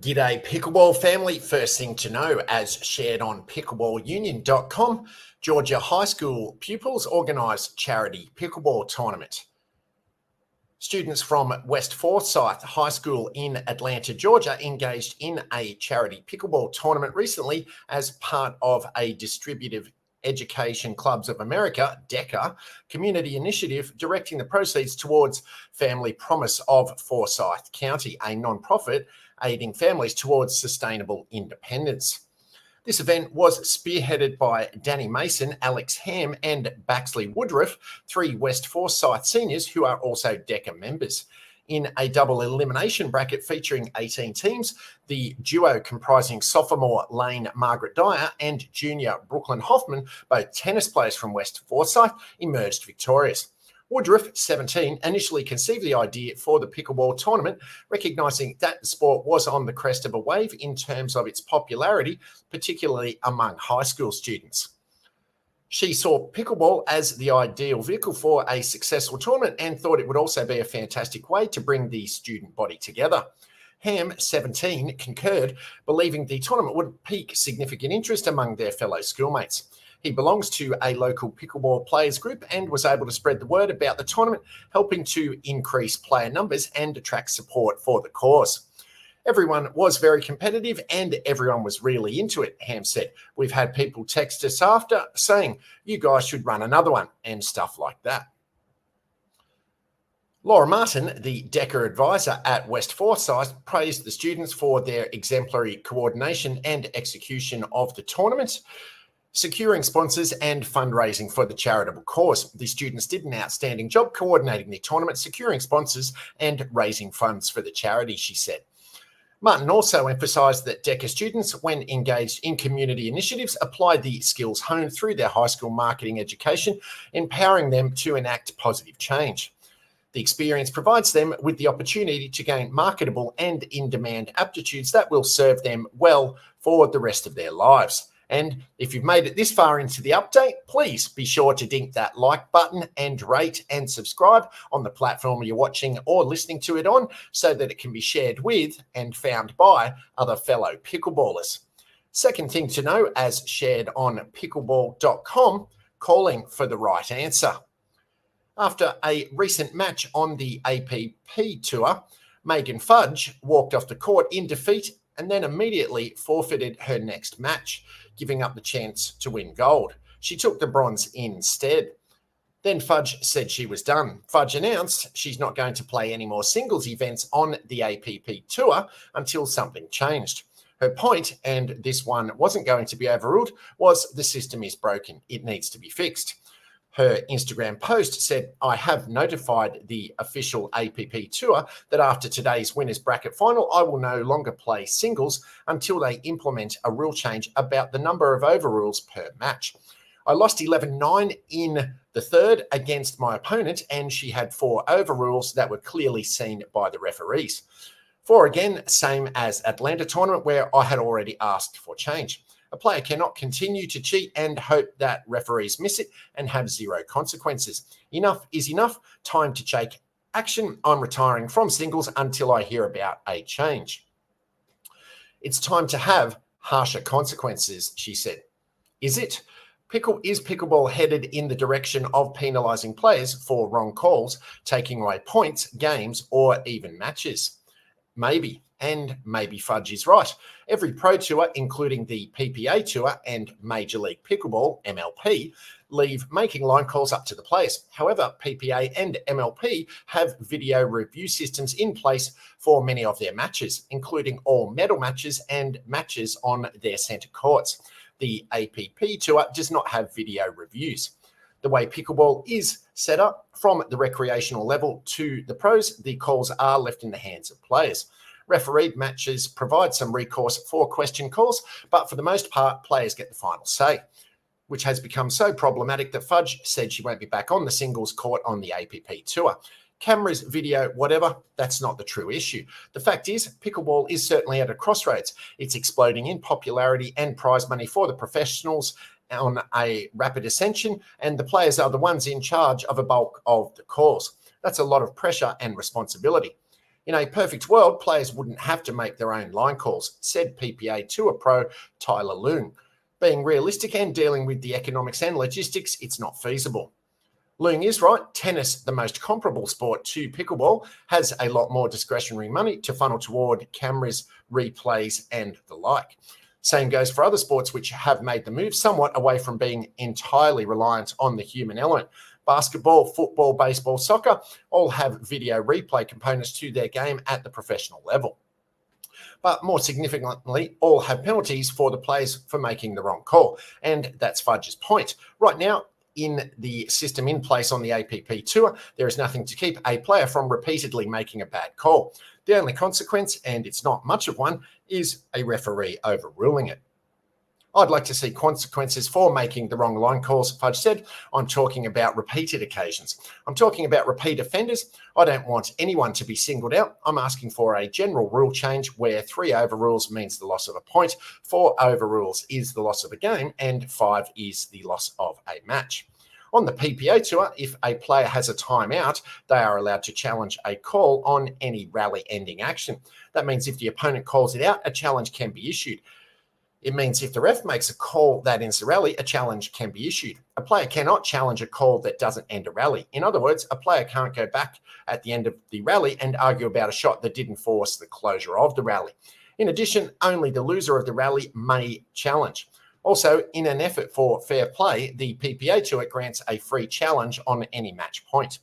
G'day Pickleball family. First thing to know, as shared on pickleballunion.com, Georgia high school pupils organised charity pickleball tournament. Students from West Forsyth High School in Atlanta, Georgia engaged in a charity pickleball tournament recently as part of a Distributive Education Clubs of America, DECA, community initiative directing the proceeds towards Family Promise of Forsyth County, a non-profit aiding families towards sustainable independence. This event was spearheaded by Danny Mason, Alex Ham, and Baxley Woodruff, three West Forsyth seniors who are also DECA members. In a double elimination bracket featuring 18 teams, the duo comprising sophomore Lane Margaret Dyer and junior Brooklyn Hoffman, both tennis players from West Forsyth, emerged victorious. Woodruff, 17, initially conceived the idea for the pickleball tournament, recognising that the sport was on the crest of a wave in terms of its popularity, particularly among high school students. She saw pickleball as the ideal vehicle for a successful tournament and thought it would also be a fantastic way to bring the student body together. Ham, 17, concurred, believing the tournament would pique significant interest among their fellow schoolmates. He belongs to a local pickleball players group and was able to spread the word about the tournament, helping to increase player numbers and attract support for the cause. Everyone was very competitive and everyone was really into it, Ham said. We've had people text us after saying, you guys should run another one and stuff like that. Laura Martin, the DECA advisor at West Forsyth, praised the students for their exemplary coordination and execution of the tournament, securing sponsors and fundraising for the charitable cause. The students did an outstanding job coordinating the tournament, securing sponsors and raising funds for the charity, she said. Martin also emphasised that DECA students, when engaged in community initiatives, applied the skills honed through their high school marketing education, empowering them to enact positive change. The experience provides them with the opportunity to gain marketable and in-demand aptitudes that will serve them well for the rest of their lives. And if you've made it this far into the update, please be sure to dink that like button and rate and subscribe on the platform you're watching or listening to it on so that it can be shared with and found by other fellow pickleballers. Second thing to know, as shared on pickleball.com, calling for the right answer. After a recent match on the APP Tour, Megan Fudge walked off the court in defeat and then immediately forfeited her next match, giving up the chance to win gold. She took the bronze instead. Then Fudge said she was done. Fudge announced she's not going to play any more singles events on the APP Tour until something changed. Her point, and this one wasn't going to be overruled, was the system is broken. It needs to be fixed. Her Instagram post said, I have notified the official APP Tour that after today's winners bracket final, I will no longer play singles until they implement a rule change about the number of overrules per match. I lost 11-9 in the third against my opponent, and she had 4 overrules that were clearly seen by the referees. 4 again, same as Atlanta tournament where I had already asked for change. A player cannot continue to cheat and hope that referees miss it and have zero consequences. Enough is enough. Time to take action. I'm retiring from singles until I hear about a change. It's time to have harsher consequences, she said. Is it? Is pickleball headed in the direction of penalising players for wrong calls, taking away points, games, or even matches? Maybe. And maybe Fudge is right. Every pro tour, including the PPA Tour and Major League Pickleball, MLP, leave making line calls up to the players. However, PPA and MLP have video review systems in place for many of their matches, including all medal matches and matches on their centre courts. The APP Tour does not have video reviews. The way pickleball is set up, from the recreational level to the pros, the calls are left in the hands of players. Refereed matches provide some recourse for question calls, but for the most part, players get the final say, which has become so problematic that Fudge said she won't be back on the singles court on the APP Tour. Cameras, video, whatever, that's not the true issue. The fact is, pickleball is certainly at a crossroads. It's exploding in popularity and prize money for the professionals on a rapid ascension, and the players are the ones in charge of a bulk of the calls. That's a lot of pressure and responsibility. In a perfect world, players wouldn't have to make their own line calls, said PPA Tour pro Tyler Leung. Being realistic and dealing with the economics and logistics, it's not feasible. Leung is right. Tennis, the most comparable sport to pickleball, has a lot more discretionary money to funnel toward cameras, replays, and the like. Same goes for other sports which have made the move somewhat away from being entirely reliant on the human element. Basketball, football, baseball, soccer all have video replay components to their game at the professional level. But more significantly, all have penalties for the players for making the wrong call. And that's Fudge's point. Right now, in the system in place on the APP Tour, there is nothing to keep a player from repeatedly making a bad call. The only consequence, and it's not much of one, is a referee overruling it. I'd like to see consequences for making the wrong line calls, Fudge said. I'm talking about repeated occasions. I'm talking about repeat offenders. I don't want anyone to be singled out. I'm asking for a general rule change where 3 overrules means the loss of a point, 4 overrules is the loss of a game, and 5 is the loss of a match. On the PPA Tour, if a player has a timeout, they are allowed to challenge a call on any rally-ending action. That means if the opponent calls it out, a challenge can be issued. It means if the ref makes a call that ends the rally, a challenge can be issued. A player cannot challenge a call that doesn't end a rally. In other words, a player can't go back at the end of the rally and argue about a shot that didn't force the closure of the rally. In addition, only the loser of the rally may challenge. Also, in an effort for fair play, the PPA Tour grants a free challenge on any match point.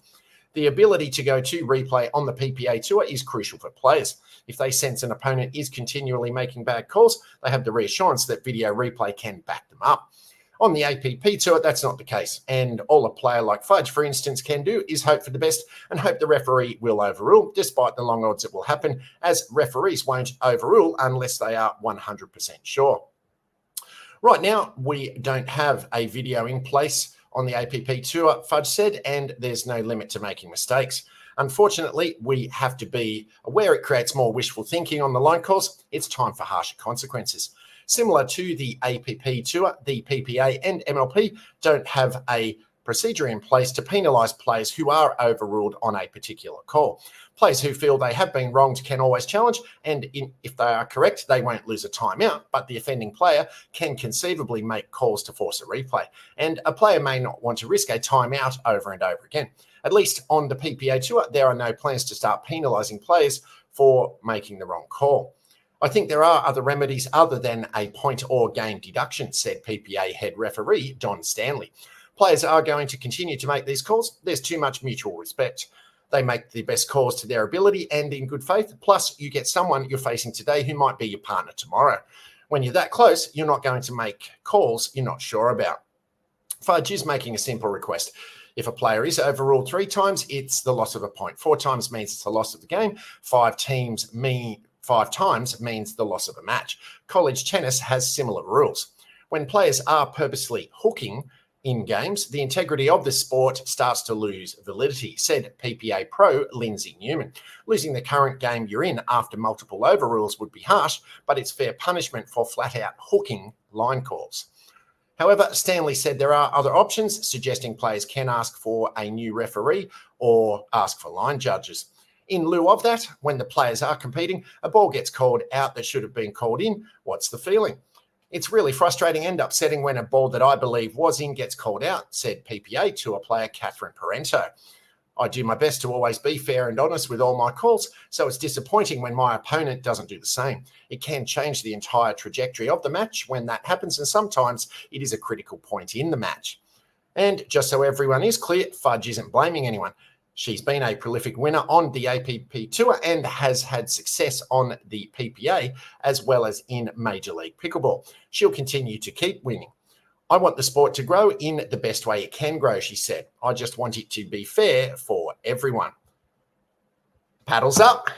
The ability to go to replay on the PPA Tour is crucial for players. If they sense an opponent is continually making bad calls, they have the reassurance that video replay can back them up. On the APP Tour, that's not the case. And all a player like Fudge, for instance, can do is hope for the best and hope the referee will overrule, despite the long odds it will happen, as referees won't overrule unless they are 100% sure. Right now, we don't have a video in place on the APP Tour, Fudge said, and there's no limit to making mistakes. Unfortunately, we have to be aware it creates more wishful thinking on the line calls. It's time for harsher consequences. Similar to the APP Tour, the PPA and MLP don't have a procedure in place to penalise players who are overruled on a particular call. Players who feel they have been wronged can always challenge, and if they are correct, they won't lose a timeout, but the offending player can conceivably make calls to force a replay, and a player may not want to risk a timeout over and over again. At least on the PPA Tour, there are no plans to start penalising players for making the wrong call. I think there are other remedies other than a point or game deduction, said PPA head referee Don Stanley. Players are going to continue to make these calls. There's too much mutual respect. They make the best calls to their ability and in good faith. Plus, you get someone you're facing today who might be your partner tomorrow. When you're that close, you're not going to make calls you're not sure about. Fudge is making a simple request. If a player is overruled 3 times, it's the loss of a point. 4 times means it's the loss of the game. 5 times means the loss of a match. College tennis has similar rules. When players are purposely hooking in games, the integrity of the sport starts to lose validity, said PPA pro Lindsay Newman. Losing the current game you're in after multiple overrules would be harsh, but it's fair punishment for flat-out hooking line calls. However, Stanley said there are other options, suggesting players can ask for a new referee or ask for line judges. In lieu of that, when the players are competing, a ball gets called out that should have been called in. What's the feeling? It's really frustrating and upsetting when a ball that I believe was in gets called out, said PPA Tour player Catherine Parento. I do my best to always be fair and honest with all my calls, so it's disappointing when my opponent doesn't do the same. It can change the entire trajectory of the match when that happens, and sometimes it is a critical point in the match. And just so everyone is clear, Fudge isn't blaming anyone. She's been a prolific winner on the APP Tour and has had success on the PPA as well as in Major League Pickleball. She'll continue to keep winning. I want the sport to grow in the best way it can grow, she said. I just want it to be fair for everyone. Paddles up.